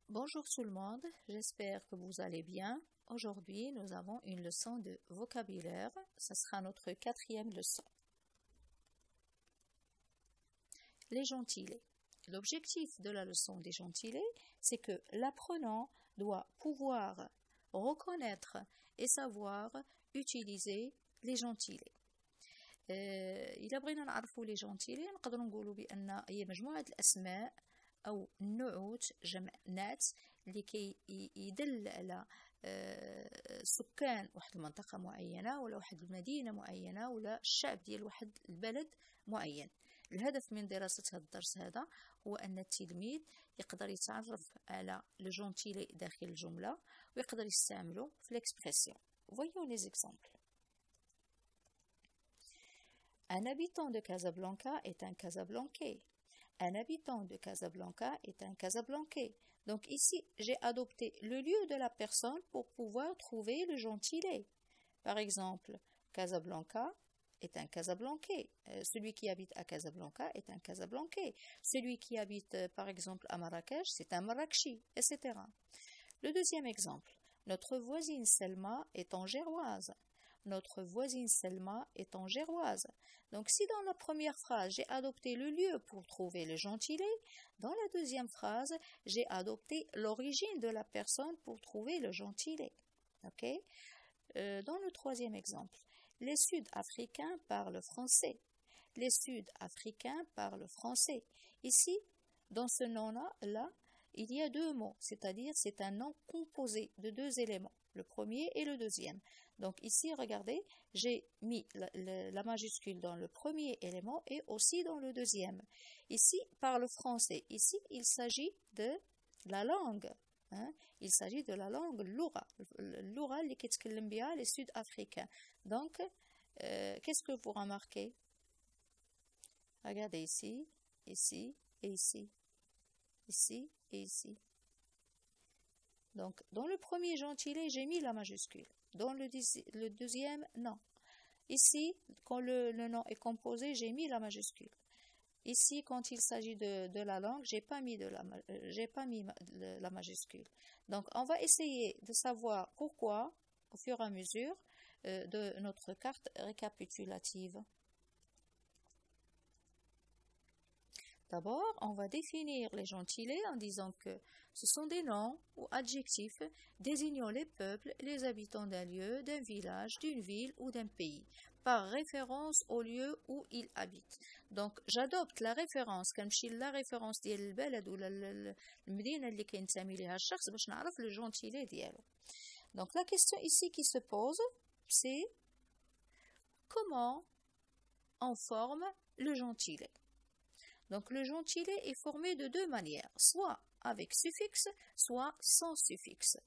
Bonjour tout le monde, j'espère que vous allez bien. Aujourd'hui, nous avons une leçon de vocabulaire. Ce sera notre 4e leçon. Les gentilés. L'objectif de la leçon des gentilés, c'est que l'apprenant doit pouvoir reconnaître et savoir utiliser les gentilés. إذا بغينا نعرفوا لي جونتيلي نقدروا نقولوا بأن هي مجموعة الأسماء أو النعوت جمع نات اللي يدل على سكان واحد المنطقة معينة ولا واحد المدينة معينة ولا الشعب ديال واحد البلد معين. الهدف من دراسة هذا الدرس هذا هو أن التلميذ يقدر يتعرف على لو جونتيلي داخل الجملة ويقدر يستعمله في l'expression. Voyons les exemples. Un habitant de Casablanca est un Casablancais. Un habitant de Casablanca est un Casablancais. Donc ici, j'ai adopté le lieu de la personne pour pouvoir trouver le gentilé. Par exemple, Casablanca est un Casablancais. Celui qui habite à Casablanca est un Casablancais. Celui qui habite, par exemple, à Marrakech, c'est un Marrakchi, etc. Le deuxième exemple. Notre voisine Selma est angéroise. Notre voisine Selma est angéroise. Donc si dans la première phrase, j'ai adopté le lieu pour trouver le gentilé, dans la deuxième phrase, j'ai adopté l'origine de la personne pour trouver le gentilé. Okay? Dans le troisième exemple, les Sud-Africains parlent français. Les Sud-Africains parlent français. Ici, dans ce nom-là, il y a deux mots, c'est-à-dire c'est un nom composé de deux éléments, le premier et le deuxième. Donc ici, regardez, j'ai mis la majuscule dans le premier élément et aussi dans le deuxième. Ici, par le français, ici, il s'agit de la langue. Hein? Il s'agit de la langue Loura. Loura, les Sud-Africains. Donc, qu'est-ce que vous remarquez? Regardez ici, ici et ici. Ici et ici. Donc, dans le premier gentilé, j'ai mis la majuscule. Dans le deuxième, non. Ici, quand le nom est composé, j'ai mis la majuscule. Ici, quand il s'agit de la langue, j'ai pas mis la majuscule. Donc, on va essayer de savoir pourquoi, au fur et à mesure de notre carte récapitulative. D'abord, on va définir les gentilés en disant que ce sont des noms ou adjectifs désignant les peuples, les habitants d'un lieu, d'un village, d'une ville ou d'un pays, par référence au lieu où ils habitent. Donc, j'adopte la référence, كنمشي la référence ديال البلد ولا المدينة اللي كينتمي ليها الشخص باش نعرف le gentilé ديالو. Donc, la question ici qui se pose, c'est comment on forme le gentilé. Donc le gentilé est formé de deux manières, soit avec suffixe, soit sans suffixe.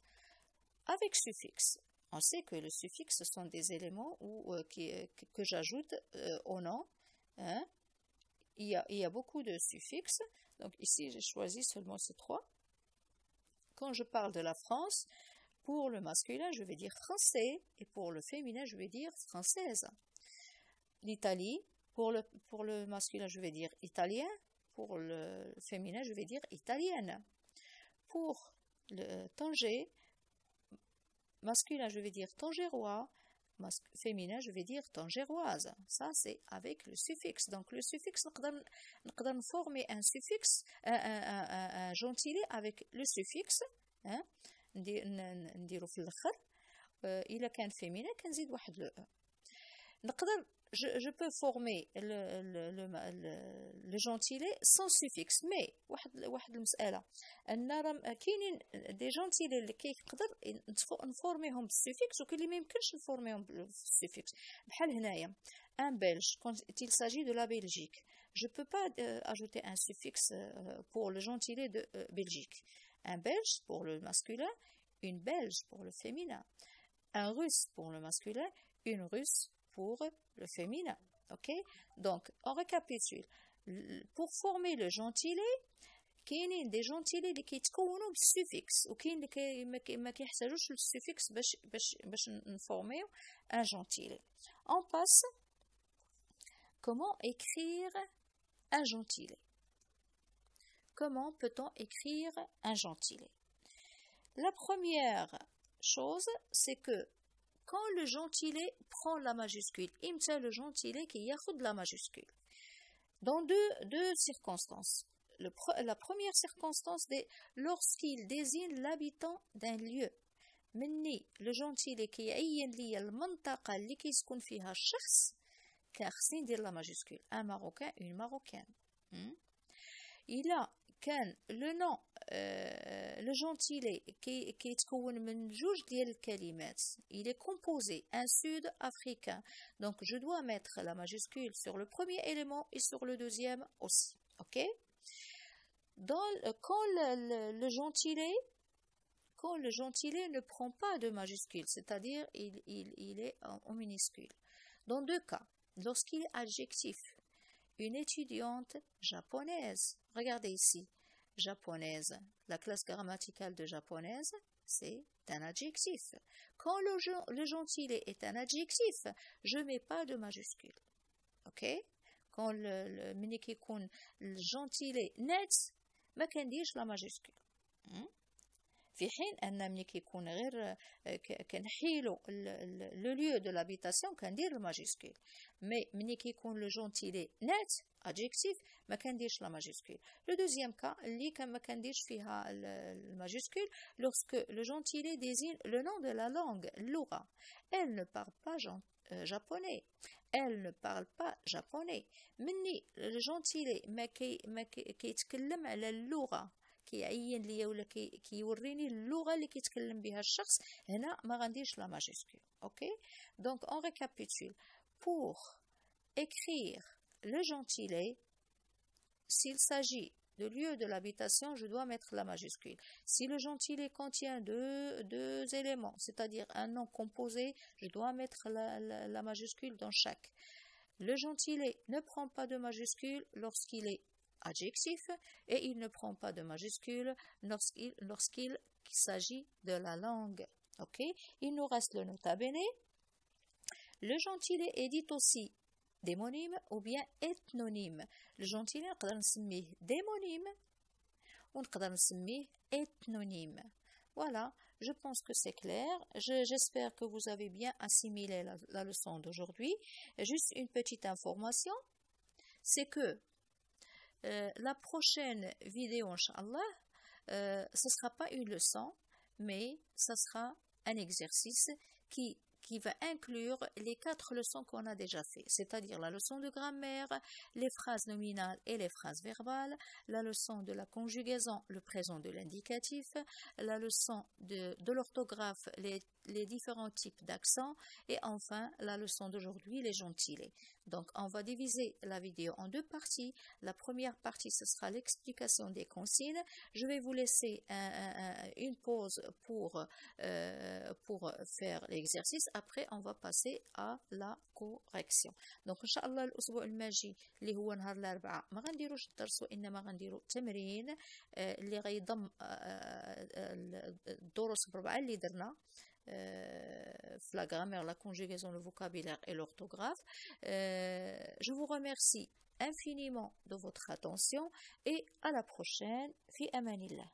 Avec suffixe, on sait que le suffixe ce sont des éléments que j'ajoute au nom. Hein. Il y a beaucoup de suffixes, donc ici j'ai choisi seulement ces trois. Quand je parle de la France, pour le masculin je vais dire français et pour le féminin je vais dire française. L'Italie, pour le masculin, je vais dire italien. Pour le féminin, je vais dire italienne. Pour le Tanger, masculin, je vais dire tangérois. Féminin, je vais dire tangéroise. Ça, c'est avec le suffixe. Donc, le suffixe, nous pouvons former un suffixe, un gentilé avec le suffixe. نديرو في الآخر. إلا كان féminin, كنزيد واحد le نقدر je peux former le gentilé sans suffixe, mais واحد المسألة أن كاينين دي جونتيلي اللي كيقدر نفورميهم بالسوفيكس وكاين اللي ما يمكنش نفورميهم بالسوفيكس بحال هنايا un belge quand il s'agit de la Belgique je peux pas ajouter un suffixe pour le gentilé de Belgique. Un belge pour le masculin, une belge pour le féminin, un russe pour le masculin, une russe pour le féminin. Ok? Donc, on récapitule. Pour former le gentilé, كاينين دي جونتيلي اللي كيتكونوا بالسوفيكس وكاين اللي ما كيحتاجوش للسوفيكس باش نفورميو ان جونتيلي. On passe. Comment écrire un gentilé? Comment peut-on écrire un gentilé? La première chose, c'est que quand le gentilé prend la majuscule, imta le gentilé qui yakhud la majuscule. Dans deux circonstances. La première circonstance, lorsqu'il désigne l'habitant d'un lieu. مني le gentilé qui يعين لي المنطقة اللي كيسكن فيها الشخص كان خصني ندير la majuscule. Un Marocain, une Marocaine. كان le nom le gentilé qui يتكون من جوج ديال الكلمات. Il est composé un sud-africain. Donc je dois mettre la majuscule sur le premier élément et sur le deuxième aussi. OK? Quand le gentilé ne prend pas de majuscule, c'est-à-dire il est en minuscule. Dans deux cas, lorsqu'il est adjectif, une étudiante japonaise, regardez ici, japonaise, la classe grammaticale de japonaise, c'est un adjectif. Quand le gentilé est un adjectif, je ne mets pas de majuscule. Ok? Quand le gentilé net, ما كنديرش la majuscule. في حين أن ملي كيكون غير كنحيلو le lieu de l'habitation كندير le majuscule. Mais ملي كيكون le gentilé net adjectif ما كنديرش la majuscule. Le deuxième cas اللي ما كنديرش فيها le majuscule lorsque le gentilé désigne le nom de la langue اللغة. Elle ne parle pas japonais. Elle ne parle pas japonais. مني le gentilé ما كيتكلم على اللغة كيعين ليا ولا كيوريني اللغه اللي كيتكلم بها الشخص هنا ما غنديرش لا majuscule. OK? Donc on récapitule. Pour écrire le gentilé, s'il s'agit de lieu de l'habitation, je dois mettre la majuscule. Si le gentilé contient deux éléments, c'est-à-dire un nom composé, je dois mettre la majuscule dans chaque. Le gentilé ne prend pas de majuscule lorsqu'il est adjectif et il ne prend pas de majuscule lorsqu'il s'agit de la langue. Ok? Il nous reste le nota bene. Le gentilé est dit aussi démonyme ou bien ethnonyme. Le gentilé نقدر نسميه démonyme ونقدر نسميه ethnonyme. Voilà, je pense que c'est clair. J'espère que vous avez bien assimilé la leçon d'aujourd'hui. Juste une petite information, c'est que la prochaine vidéo, Inch'Allah, ce ne sera pas une leçon, mais ce sera un exercice qui va inclure les 4 leçons qu'on a déjà fait, c'est-à-dire la leçon de grammaire, les phrases nominales et les phrases verbales, la leçon de la conjugaison, le présent de l'indicatif, la leçon de l'orthographe, les différents types d'accents, et enfin la leçon d'aujourd'hui, les gentilés. Donc on va diviser la vidéo en 2 parties. La première partie, ce sera l'explication des consignes. Je vais vous laisser une pause pour faire l'exercice. Après, on va passer à la correction. Donc, Inch'Allah, الأسبوع الماجي اللي هو نهار الأربعاء ما غنديروش الدرس وإنما غنديرو تمرين اللي غيضم الدروس الربعة اللي درنا la grammaire, la conjugaison, le vocabulaire et l'orthographe. Je vous remercie infiniment de votre attention et à la prochaine. Fi amanillah.